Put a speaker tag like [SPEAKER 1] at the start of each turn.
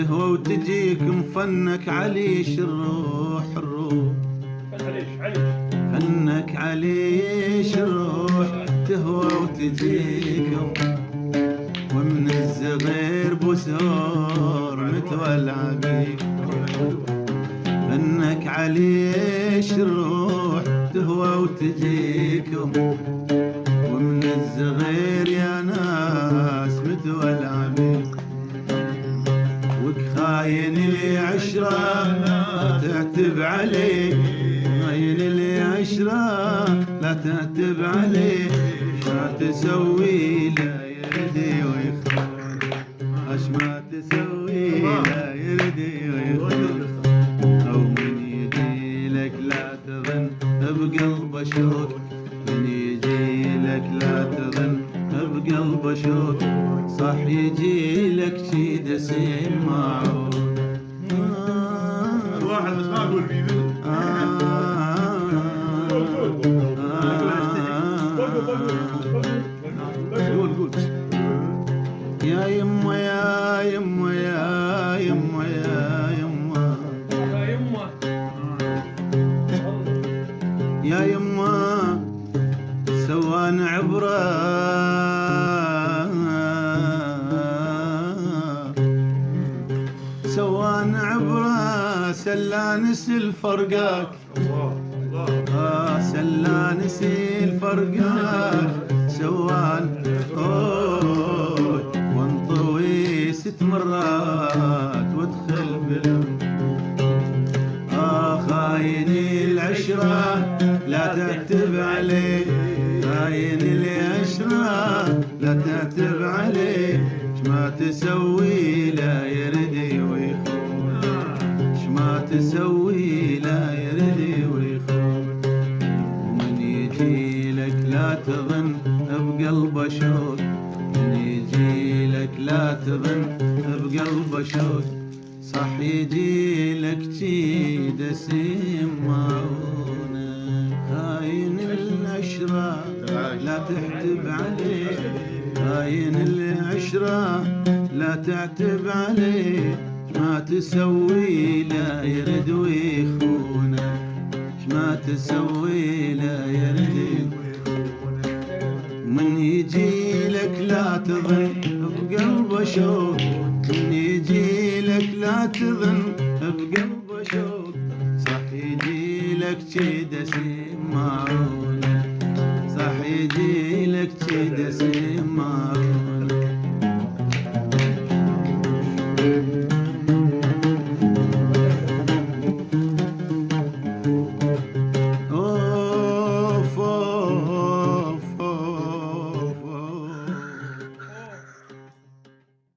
[SPEAKER 1] تهوى وتجيك مفنك عليش الروح الروح فنك عليش الروح تهوى وتجيك ومن الزغير بسور متولع بيك فنك عليش الروح تهوى وتجيك ومن الزغير يا ناس متولع بيك وخاين اللي عشرة لا تعتب عليه خاين اللي عشرة لا تعتب عليه ما تسوي لا يردي ويخون اش ما تسوي لا يردي ويخون او من يجي لك لا تظن بقلب شوك من يجي لك لا تظن بقلب شوك صح يجي لك شي دسم معود
[SPEAKER 2] واحد بس ما اقول مين قول
[SPEAKER 1] يا يما يا يما يا يما يا يما يا يما سوان عبرة سوان عبرة سلانس الفرقاك سلانس الفرقاك سوان وانطوي 6 مرات وادخل خاين العشرة لا تعتب عليه خاين العشرة لا تعتب عليه ما تسوي لا يردي ويخون ما تسوي لا يردي ويخون ومن يجي لك لا تظن بقلب شوك من يجي لك لا تظن بقلب شوك صح يجي لك شي دسم معونه خاين العشرة لا تحتب عليه خاين العشرة لا تعتب عليه ما تسوي لا يرد ويخونه ما تسوي لا يرد من يجي لك لا تظن بقلب شوك من يجي لك لا تظن